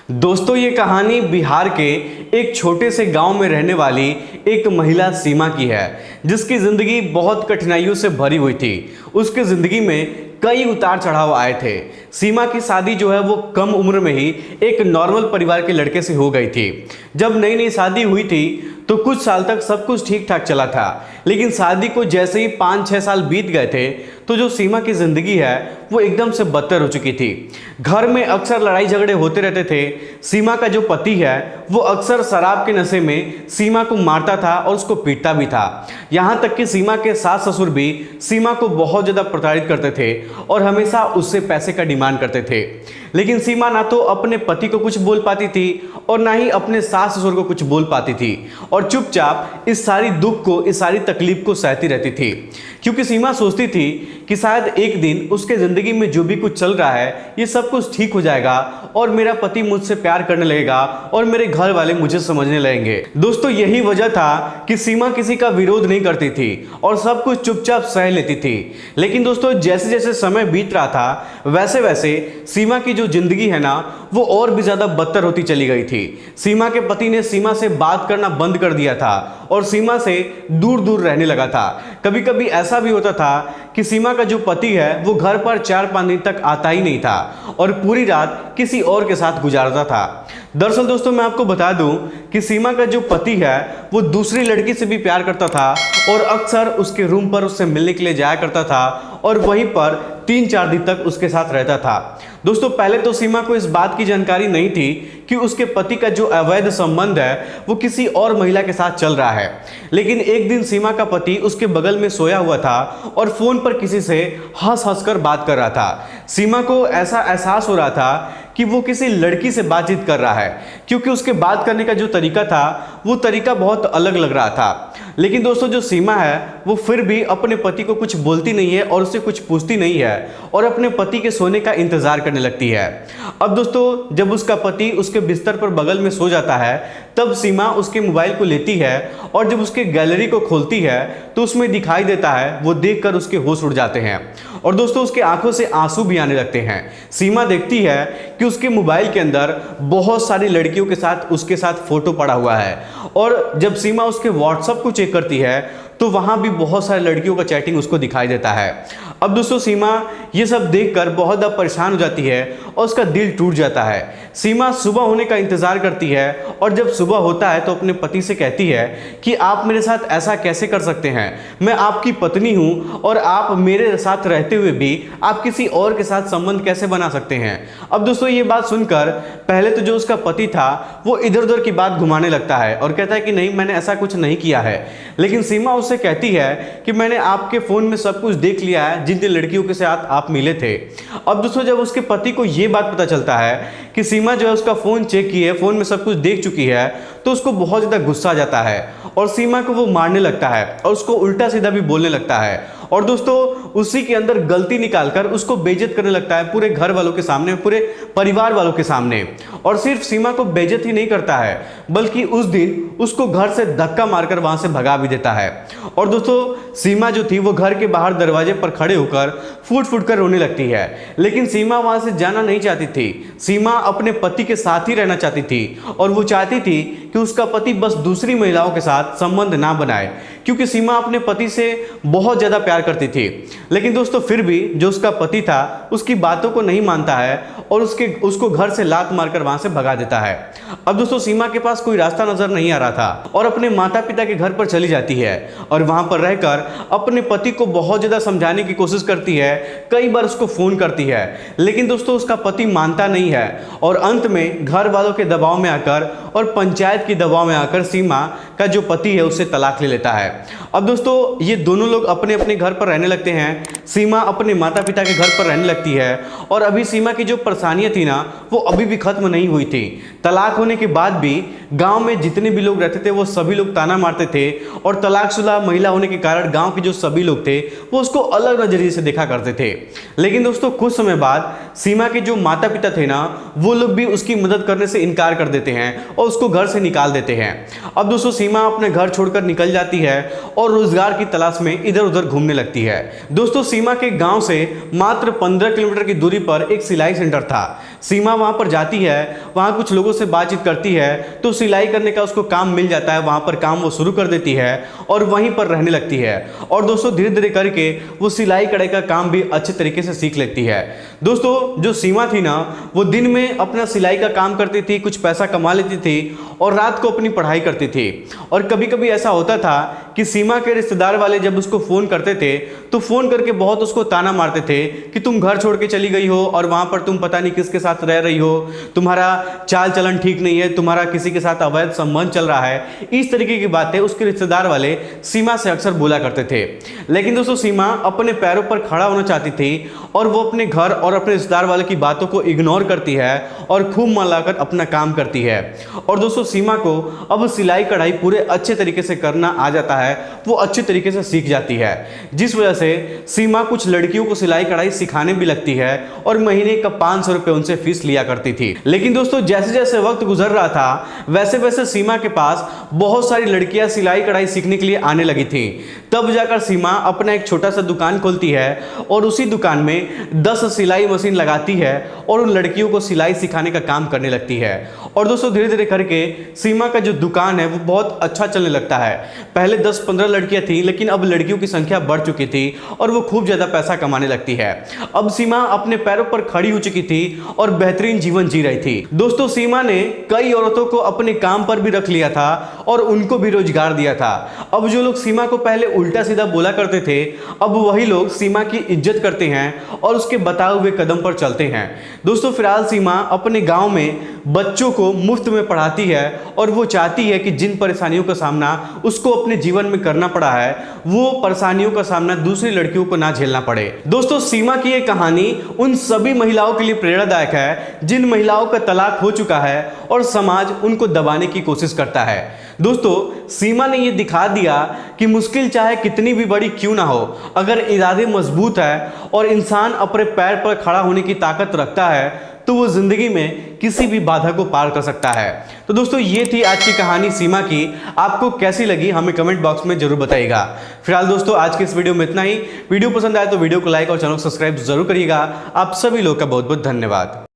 दोस्तों ये कहानी बिहार के एक छोटे से गांव में रहने वाली एक महिला सीमा की है, जिसकी ज़िंदगी बहुत कठिनाइयों से भरी हुई थी। उसकी ज़िंदगी में कई उतार चढ़ाव आए थे। सीमा की शादी जो है वो कम उम्र में ही एक नॉर्मल परिवार के लड़के से हो गई थी। जब नई नई शादी हुई थी तो कुछ साल तक सब कुछ ठीक ठाक चला था, लेकिन शादी को जैसे ही 5-6 साल बीत गए थे तो जो सीमा की ज़िंदगी है वो एकदम से बदतर हो चुकी थी। घर में अक्सर लड़ाई झगड़े होते रहते थे। सीमा का जो पति है वो अक्सर शराब के नशे में सीमा को मारता था और उसको पीटता भी था। यहाँ तक कि सीमा के सास ससुर भी सीमा को बहुत ज़्यादा प्रताड़ित करते थे और हमेशा उससे पैसे का डिमांड करते थे। लेकिन सीमा ना तो अपने पति को कुछ बोल पाती थी और ना ही अपने सास ससुर को कुछ बोल पाती थी, और चुपचाप इस सारी दुख को, इस सारी तकलीफ को सहती रहती थी। क्योंकि सीमा सोचती थी कि शायद एक दिन उसके ज़िंदगी में जो भी कुछ चल रहा है ये सब कुछ ठीक हो जाएगा और मेरा पति मुझसे प्यार करने लगेगा और मेरे घर वाले मुझे समझने लगेंगे। दोस्तों यही वजह था कि सीमा किसी का विरोध नहीं करती थी और सब कुछ चुपचाप सह लेती थी। लेकिन दोस्तों जैसे जैसे समय बीत रहा था वैसे वैसे सीमा की जो जिंदगी है ना वो और भी ज़्यादा बदतर होती चली गई थी। सीमा के पति ने सीमा से बात करना बंद कर दिया था और सीमा से दूर दूर रहने लगा था। कभी कभी ऐसा भी होता था कि सीमा का जो पति है वो घर पर 4-5 दिन तक आता ही नहीं था और पूरी रात किसी और के साथ गुजारता था। दरअसल दोस्तों मैं आपको बता दूं कि सीमा का जो पति है वो दूसरी लड़की से भी प्यार करता था और अक्सर उसके रूम पर उससे मिलने के लिए जाया करता था और वहीं पर 3-4 दिन तक उसके साथ रहता था। दोस्तों पहले तो सीमा को इस बात की जानकारी नहीं थी कि उसके पति का जो अवैध संबंध है वो किसी और महिला के साथ चल रहा है। लेकिन एक दिन सीमा का पति उसके बगल में सोया हुआ था और फोन पर किसी से हंस हंस कर बात कर रहा था। सीमा को ऐसा एहसास हो रहा था कि वो किसी लड़की से बातचीत कर रहा है, क्योंकि उसके बात करने का जो तरीका था वो तरीका बहुत अलग लग रहा था। लेकिन दोस्तों जो सीमा है वो फिर भी अपने पति को कुछ बोलती नहीं है और उससे कुछ पूछती नहीं है और अपने पति के सोने का इंतजार करने लगती है। अब दोस्तों जब उसका पति उसके बिस्तर पर बगल में सो जाता है तब सीमा उसके मोबाइल को लेती है और जब उसके गैलरी को खोलती है तो उसमें दिखाई देता है, वो देखकर उसके होश उड़ जाते हैं और दोस्तों उसके आंखों से आंसू भी आने लगते हैं। सीमा देखती है कि उसके मोबाइल के अंदर बहुत सारी लड़कियों के साथ उसके साथ फोटो पड़ा हुआ है और जब सीमा उसके व्हाट्सएप को चेक करती है तो वहां भी बहुत सारी लड़कियों का चैटिंग उसको दिखाई देता है। अब दोस्तों सीमा ये सब देखकर बहुत ज़्यादा परेशान हो जाती है और उसका दिल टूट जाता है। सीमा सुबह होने का इंतज़ार करती है और जब सुबह होता है तो अपने पति से कहती है कि आप मेरे साथ ऐसा कैसे कर सकते हैं, मैं आपकी पत्नी हूं और आप मेरे साथ रहते हुए भी आप किसी और के साथ संबंध कैसे बना सकते हैं। अब दोस्तों ये बात सुनकर पहले तो जो उसका पति था वो इधर उधर की बात घुमाने लगता है और कहता है कि नहीं मैंने ऐसा कुछ नहीं किया है। लेकिन सीमा उससे कहती है कि मैंने आपके फ़ोन में सब कुछ देख लिया है जिन जिन लड़कियों के साथ आप मिले थे। अब दोस्तों जब उसके पति को ये बात पता चलता है कि सीमा जो है उसका फ़ोन चेक की है, फ़ोन में सब कुछ देख चुकी है, तो उसको बहुत ज़्यादा गुस्सा आ जाता है और सीमा को वो मारने लगता है और उसको उल्टा सीधा भी बोलने लगता है। और दोस्तों उसी के अंदर गलती निकालकर उसको बेइज्जत करने लगता है पूरे घर वालों के सामने, पूरे परिवार वालों के सामने। और सिर्फ सीमा को बेइज्जत ही नहीं करता है बल्कि उस दिन उसको घर से धक्का मारकर वहां से भगा भी देता है। और दोस्तों सीमा जो थी वो घर के बाहर दरवाजे पर खड़े होकर फूट फूट कर रोने लगती है। लेकिन सीमा वहां से जाना नहीं चाहती थी। सीमा अपने पति के साथ ही रहना चाहती थी और वो चाहती थी कि उसका पति बस दूसरी महिलाओं के साथ संबंध ना बनाए, क्योंकि सीमा अपने पति से बहुत ज़्यादा प्यार करती थी। लेकिन दोस्तों फिर भी जो उसका पति था उसकी बातों को नहीं मानता है और उसको घर से लात मारकर वहां से भगा देता है। अब दोस्तों सीमा के पास कोई रास्ता नजर नहीं आ रहा था और अपने माता पिता के घर पर चली जाती है और वहां पर रहकर अपने पति को बहुत ज़्यादा समझाने की कोशिश करती है, कई बार उसको फ़ोन करती है। लेकिन दोस्तों उसका पति मानता नहीं है और अंत में घर वालों के दबाव में आकर और पंचायत के दबाव में आकर सीमा का जो पति है उससे तलाक ले लेता है। अब दोस्तों ये दोनों लोग अपने अपने घर पर रहने लगते हैं। सीमा अपने माता पिता के घर पर रहने लगती है और अभी सीमा की जो परेशानियां थी ना वो अभी भी खत्म नहीं हुई थी। तलाक होने के बाद भी गांव में जितने भी लोग रहते थे वो सभी लोग ताना मारते थे और तलाकशुदा महिला होने के कारण गांव के जो सभी लोग थे वो उसको अलग नजरिए से देखा करते थे। लेकिन दोस्तों कुछ समय बाद सीमा के जो माता पिता थे ना वो लोग भी उसकी मदद करने से इनकार कर देते हैं और उसको घर से निकाल देते हैं। अब दोस्तों सीमा अपने घर छोड़कर निकल जाती है और रोजगार की तलाश में इधर उधर घूमने लगती है। दोस्तों सीमा के गांव से मात्र 15 किलोमीटर की दूरी पर एक सिलाई सेंटर था। सीमा वहाँ पर जाती है, वहाँ कुछ लोगों से बातचीत करती है, तो सिलाई करने का उसको काम मिल जाता है। वहाँ पर काम वो शुरू कर देती है और वहीं पर रहने लगती है। और दोस्तों धीरे धीरे करके वो सिलाई कढ़ाई का काम भी अच्छे तरीके से सीख लेती है। दोस्तों जो सीमा थी ना, वो दिन में अपना सिलाई का काम करती थी, कुछ पैसा कमा लेती थी और रात को अपनी पढ़ाई करती थी। और कभी कभी ऐसा होता था कि सीमा के रिश्तेदार वाले जब उसको फ़ोन करते थे तो फ़ोन करके बहुत उसको ताना मारते थे कि तुम घर छोड़ के चली गई हो और वहाँ पर तुम पता नहीं किसके साथ रह रही हो, तुम्हारा चाल चलन ठीक नहीं है, तुम्हारा किसी के साथ अवैध संबंध चल रहा है। इस तरीके की बातें उसके रिश्तेदार वाले सीमा से अक्सर बोला करते थे। लेकिन दोस्तों सीमा अपने पैरों पर खड़ा होना चाहती थी और वो अपने घर और अपने रिश्तेदार वाले की बातों को इग्नोर करती है और खूब मन लगाकर अपना काम करती है। और दोस्तों सीमा को अब सिलाई कढ़ाई पूरे अच्छे तरीके से करना आ जाता है, वो अच्छे तरीके से सीख जाती है, जिस वजह से सीमा कुछ लड़कियों को सिलाई कढ़ाई सिखाने भी लगती है और महीने का 500 रुपये उनसे फीस लिया करती थी। लेकिन दोस्तों जैसे जैसे वक्त गुजर रहा था वैसे वैसे सीमा के पास बहुत सारी लड़कियां सिलाई कढ़ाई सीखने के लिए आने लगी थी। तब जाकर सीमा अपना एक छोटा सा दुकान खोलती है और उसी दुकान में 10 सिलाई मशीन लगाती है और उन लड़कियों को सिलाई सिखाने का काम करने लगती है। और दोस्तों धीरे धीरे करके सीमा का जो दुकान है वो बहुत अच्छा चलने लगता है। पहले 10-15 लड़कियां थी, लेकिन अब लड़कियों की संख्या बढ़ चुकी थी और वो खूब ज़्यादा पैसा कमाने लगती है। अब सीमा अपने पैरों पर खड़ी हो चुकी थी और बेहतरीन जीवन जी रही थी। दोस्तों सीमा ने कई औरतों को अपने काम पर भी रख लिया था और उनको भी रोजगार दिया था। अब जो लोग सीमा को पहले उल्टा सीधा बोला करते थे, अब वही लोग सीमा की इज्जत करते हैं और उसके बताए हुए कदम पर चलते हैं। दोस्तों फिलहाल सीमा अपने गांव में बच्चों को मुफ्त में पढ़ाती है और वो चाहती है कि जिन परेशानियों का सामना उसको अपने जीवन में करना पड़ा है, वो परेशानियों का सामना दूसरी लड़कियों को ना झेलना पड़े। दोस्तों सीमा की ये कहानी उन सभी महिलाओं के लिए प्रेरणादायक है जिन महिलाओं का तलाक हो चुका है और समाज उनको दबाने की कोशिश करता है। दोस्तों सीमा ने ये दिखा दिया कि मुश्किल चाहे कितनी भी बड़ी क्यों ना हो, अगर इरादे मजबूत है और इंसान अपने पैर पर खड़ा होने की ताकत रखता है तो वो जिंदगी में किसी भी बाधा को पार कर सकता है। तो दोस्तों ये थी आज की कहानी सीमा की। आपको कैसी लगी हमें कमेंट बॉक्स में जरूर बताइएगा। फिलहाल दोस्तों आज के इस वीडियो में इतना ही। वीडियो पसंद आए तो वीडियो को लाइक और चैनल को सब्सक्राइब जरूर करिएगा। आप सभी लोग का बहुत बहुत धन्यवाद।